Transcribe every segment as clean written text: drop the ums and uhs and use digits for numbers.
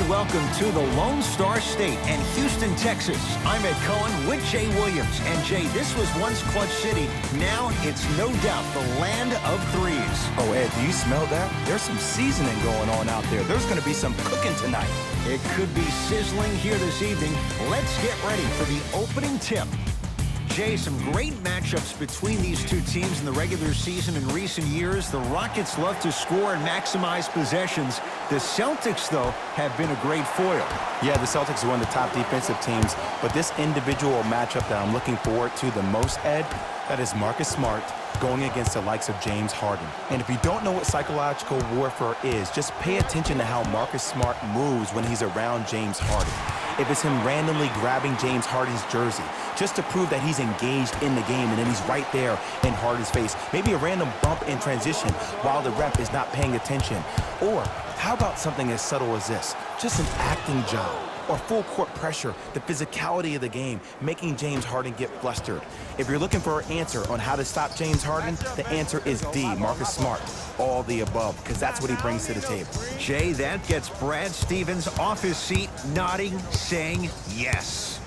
And welcome to the Lone Star State and Houston, Texas. I'm Ed Cohen with Jay Williams. And Jay, this was once Clutch City. Now it's no doubt the land of threes. Oh, Ed, do you smell that? There's some seasoning going on out there. There's going to be some cooking tonight. It could be sizzling here this evening. Let's get ready for the opening tip. Jay, some great matchups between these two teams in the regular season in recent years. The Rockets love to score and maximize possessions. The Celtics, though, have been a great foil. Yeah, the Celtics are one of the top defensive teams, but this individual matchup that I'm looking forward to the most, Ed, that is Marcus Smart going against the likes of James Harden. And if you don't know what psychological warfare is, just pay attention to how Marcus Smart moves when he's around James Harden. If it's him randomly grabbing James Harden's jersey, just to prove that he's engaged in the game, and then he's right there in Harden's face. Maybe a random bump in transition while the ref is not paying attention. Or how about something as subtle as this? Just an acting job or full court pressure, the physicality of the game, making James Harden get flustered. If you're looking for an answer on how to stop James Harden, the answer is D, Marcus Smart. All the above, because that's what he brings to the table. Jay, that gets Brad Stevens off his seat, nodding, saying yes.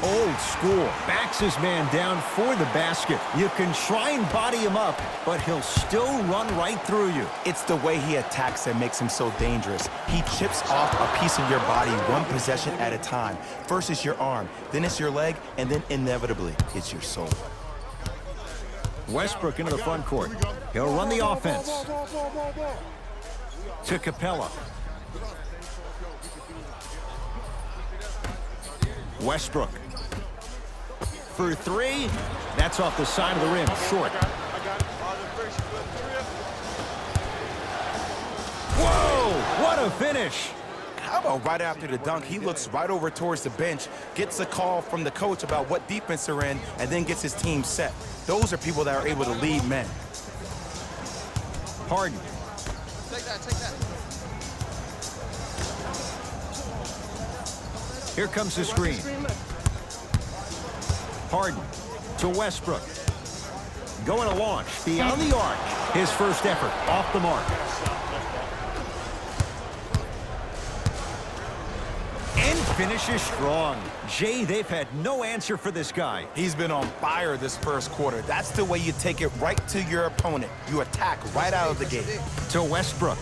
Old school, backs his man down for the basket. You can try and body him up, but he'll still run right through you. It's the way he attacks that makes him so dangerous. He chips off a piece of your body one possession at a time. First it's your arm, then it's your leg, and then inevitably it's your soul. Westbrook into the front court. He'll run the offense. To Capella. Westbrook. For three. That's off the side of the rim. Short. Whoa! What a finish! How about right after the dunk, he looks right over towards the bench, gets a call from the coach about what defense they're in, and then gets his team set. Those are people that are able to lead men. Harden. Take that. Here comes the screen. Harden to Westbrook. Going to launch beyond the arc. His first effort off the mark. And finishes strong. Jay, they've had no answer for this guy. He's been on fire this first quarter. That's the way you take it right to your opponent. You attack right out of the gate. To Westbrook.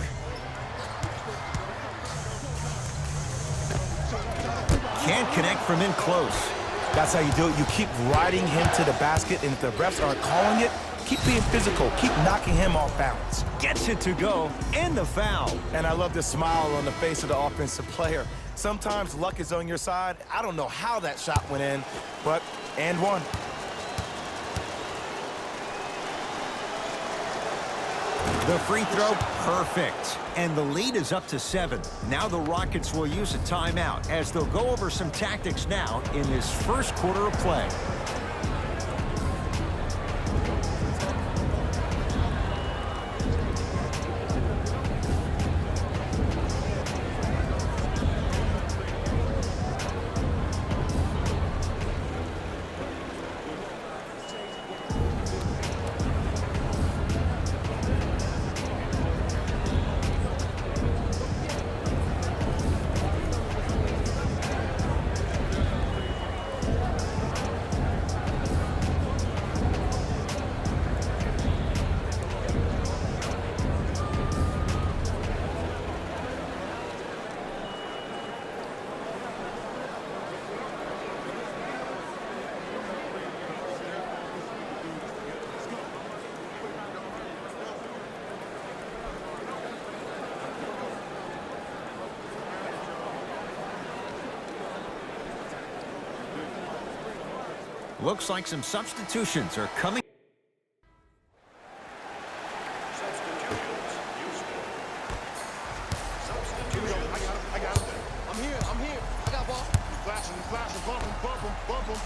Can't connect from in close. That's how you do it. You keep riding him to the basket, and if the refs aren't calling it, keep being physical. Keep knocking him off balance. Gets it to go, and the foul. And I love the smile on the face of the offensive player. Sometimes luck is on your side. I don't know how that shot went in, but and one. The free throw, perfect. And the lead is up to 7. Now the Rockets will use a timeout as they'll go over some tactics now in this first quarter of play. Looks like some substitutions are coming. I got him. I'm here. I got ball. Flashing, bump him.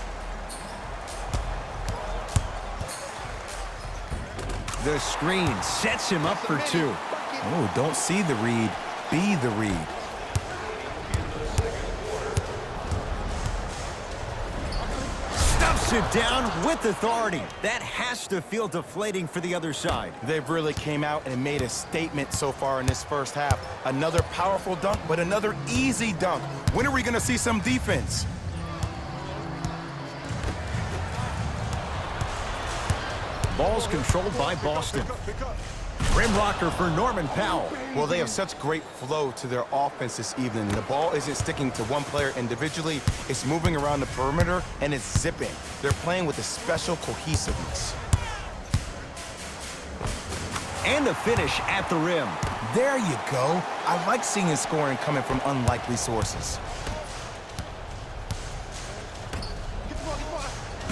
The screen sets him up for 2. Oh, don't see the read, be the read. it down with authority. That has to feel deflating for the other side. They've really came out and made a statement so far in this first half. Another powerful dunk, but another easy dunk. When are we going to see some defense? Ball's controlled by Boston. Rim rocker for Norman Powell. Well, they have such great flow to their offense this evening. The ball isn't sticking to one player individually. It's moving around the perimeter, and it's zipping. They're playing with a special cohesiveness. And a finish at the rim. There you go. I like seeing scoring coming from unlikely sources.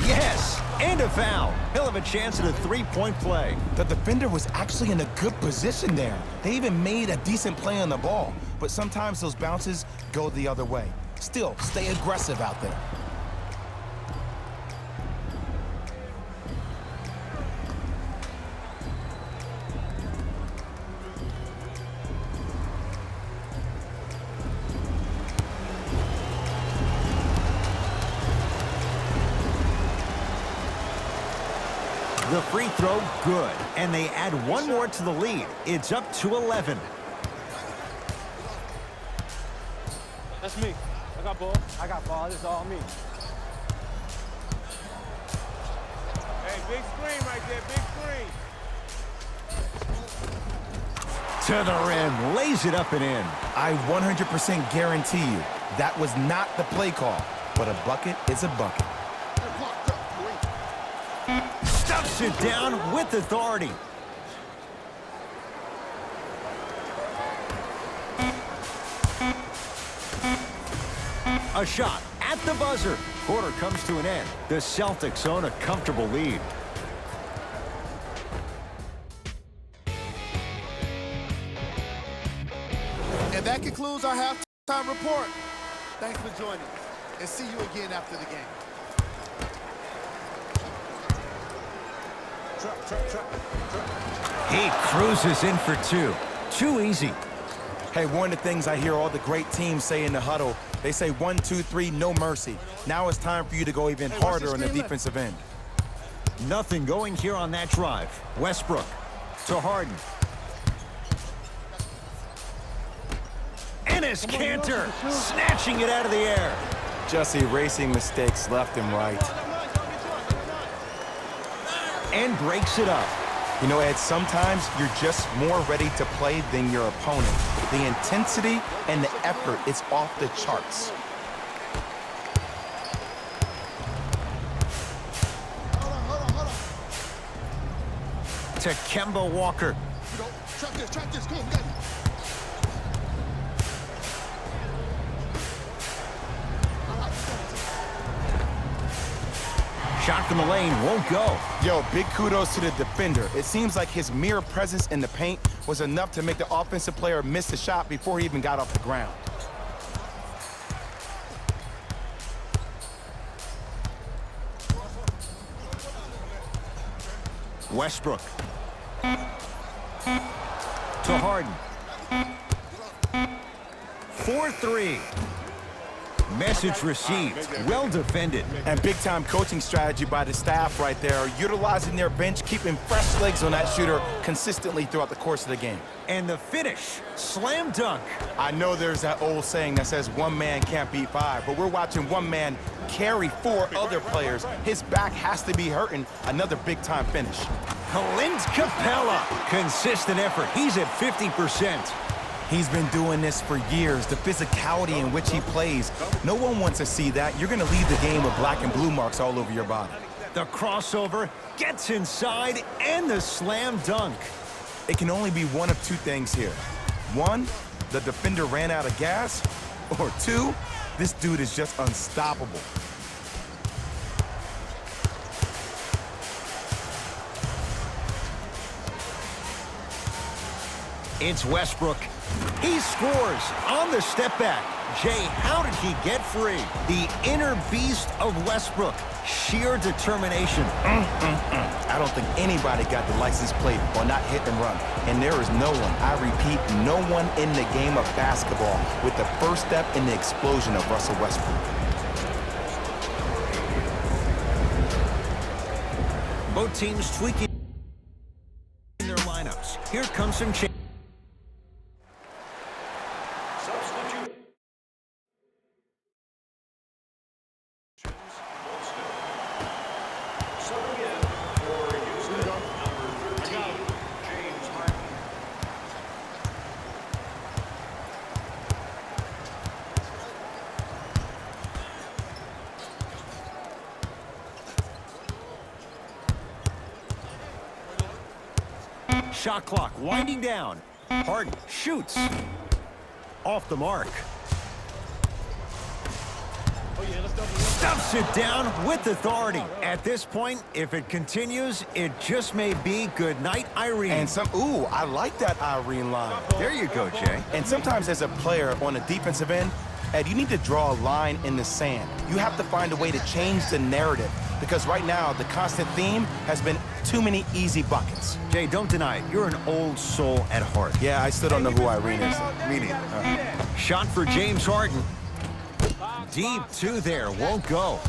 Yes, and a foul. He'll have a chance at a three-point play. The defender was actually in a good position there. They even made a decent play on the ball, but sometimes those bounces go the other way. Still, stay aggressive out there. The free throw, good. And they add one more to the lead. It's up to 11. That's me. I got ball. I got ball. This is all me. Hey, big screen right there. Big screen. To the rim, lays it up and in. I 100% guarantee you that was not the play call, but a bucket is a bucket. Stuffs it down with authority. A shot at the buzzer. Quarter comes to an end. The Celtics own a comfortable lead. And that concludes our halftime report. Thanks for joining us, and see you again after the game. He cruises in for two. Too easy. Hey, one of the things I hear all the great teams say in the huddle, they say 1, 2, 3, no mercy. Now it's time for you to go even harder on the defensive end. Nothing going here on that drive. Westbrook to Harden. Enes Kanter snatching it out of the air. Just erasing mistakes left and right. And breaks it up. You know, Ed, sometimes you're just more ready to play than your opponent. The intensity and the effort is off the charts. Hold on. To Kemba Walker. Trap this. Come on, we got it. Shot from the lane won't go. Yo, big kudos to the defender. It seems like his mere presence in the paint was enough to make the offensive player miss the shot before he even got off the ground. Westbrook. To Harden. 4-3. Message received. Well defended. And big-time coaching strategy by the staff right there, utilizing their bench, keeping fresh legs on that shooter consistently throughout the course of the game. And the finish. Slam dunk. I know there's that old saying that says one man can't beat five, but we're watching one man carry four other players. His back has to be hurting. Another big-time finish. Clint Capella. Consistent effort. He's at 50%. He's been doing this for years. The physicality in which he plays, no one wants to see that. You're going to leave the game with black and blue marks all over your body. The crossover gets inside and the slam dunk. It can only be one of two things here. One, the defender ran out of gas, or two, this dude is just unstoppable. It's Westbrook. He scores on the step back. Jay, how did he get free? The inner beast of Westbrook. Sheer determination. I don't think anybody got the license plate on that hit and run. And there is no one, I repeat, no one in the game of basketball with the first step in the explosion of Russell Westbrook. Both teams tweaking their lineups. Here comes some change. Shot clock winding down. Harden shoots. Off the mark. Stuffs it down with authority. At this point, if it continues, it just may be good night, Irene. And ooh, I like that Irene line. There you go, Jay. And sometimes as a player on the defensive end, Ed, you need to draw a line in the sand. You have to find a way to change the narrative because right now the constant theme has been too many easy buckets. Jay, don't deny it. You're an old soul at heart. Yeah, I still don't know who Irene is. Me neither. Shot for James Harden. Deep two there. Won't go.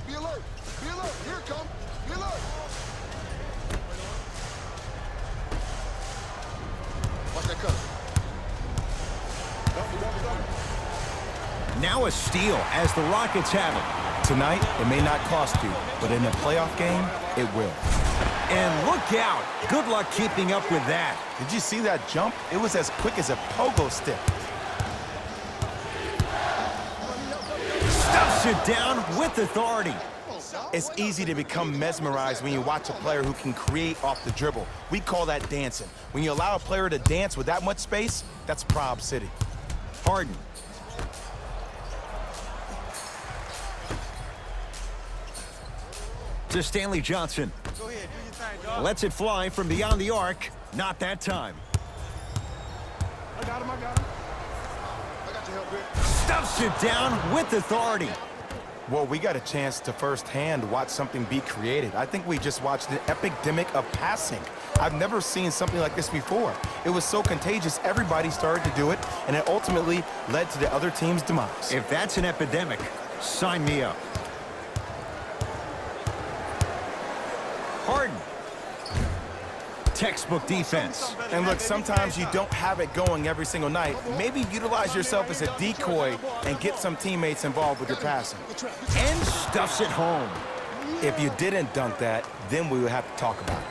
Be alert. Be alert. Here it comes. Be alert. Watch that cut. Now a steal as the Rockets have it. Tonight, it may not cost you, but in a playoff game, it will. And look out. Good luck keeping up with that. Did you see that jump? It was as quick as a pogo stick. Stuffs it down with authority. It's easy to become mesmerized when you watch a player who can create off the dribble. We call that dancing. When you allow a player to dance with that much space, that's Prob City. Harden. To Stanley Johnson. Go ahead, do your thing, dog. Lets it fly from beyond the arc. Not that time. I got him. I got him. I got your help, Rick. Stuffs it down with authority. Well, we got a chance to firsthand watch something be created. I think we just watched an epidemic of passing. I've never seen something like this before. It was so contagious, everybody started to do it, and it ultimately led to the other team's demise. If that's an epidemic, sign me up. Harden. Textbook defense. And look, sometimes you don't have it going every single night. Maybe utilize yourself as a decoy and get some teammates involved with your passing. And stuffs it home. If you didn't dunk that, then we would have to talk about it.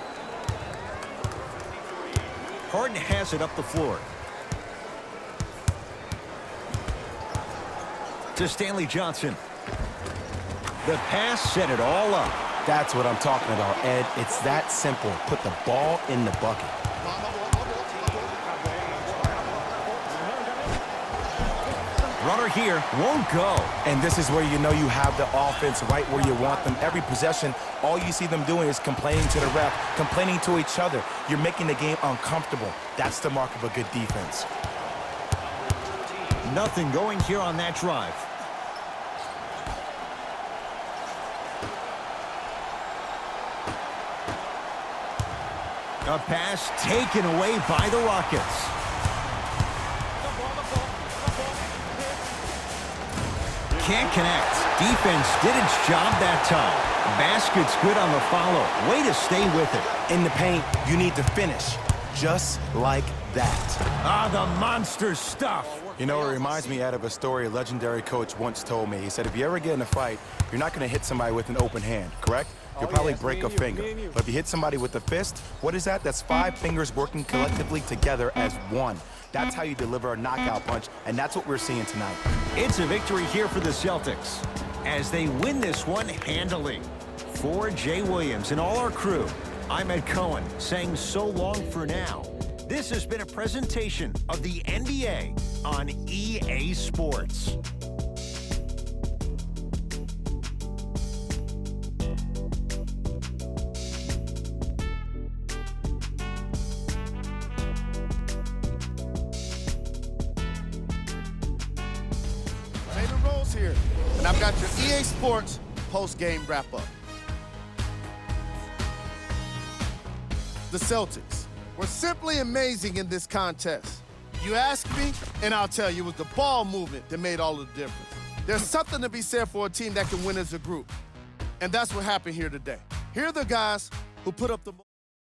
Harden has it up the floor. To Stanley Johnson. The pass set it all up. That's what I'm talking about, Ed. It's that simple. Put the ball in the bucket. Runner here won't go. And this is where you know you have the offense right where you want them. Every possession, all you see them doing is complaining to the ref, complaining to each other. You're making the game uncomfortable. That's the mark of a good defense. Nothing going here on that drive. A pass taken away by the Rockets. Can't connect. Defense did its job that time. Basket's good on the follow. Way to stay with it. In the paint, you need to finish. Just like that. Ah, the monster stuff. You know, it reminds me, Ed, of a story a legendary coach once told me. He said, if you ever get in a fight, you're not going to hit somebody with an open hand, correct? You'll probably break a finger. But if you hit somebody with a fist, what is that? That's 5 fingers working collectively together as one. That's how you deliver a knockout punch, and that's what we're seeing tonight. It's a victory here for the Celtics as they win this one handily. For Jay Williams and all our crew, I'm Ed Cohen saying so long for now. This has been a presentation of the NBA on EA Sports. Taylor Rose here, and I've got your EA Sports post-game wrap-up. The Celtics were simply amazing in this contest. You ask me, and I'll tell you, it was the ball movement that made all the difference. There's something to be said for a team that can win as a group, and that's what happened here today. Here are the guys who put up the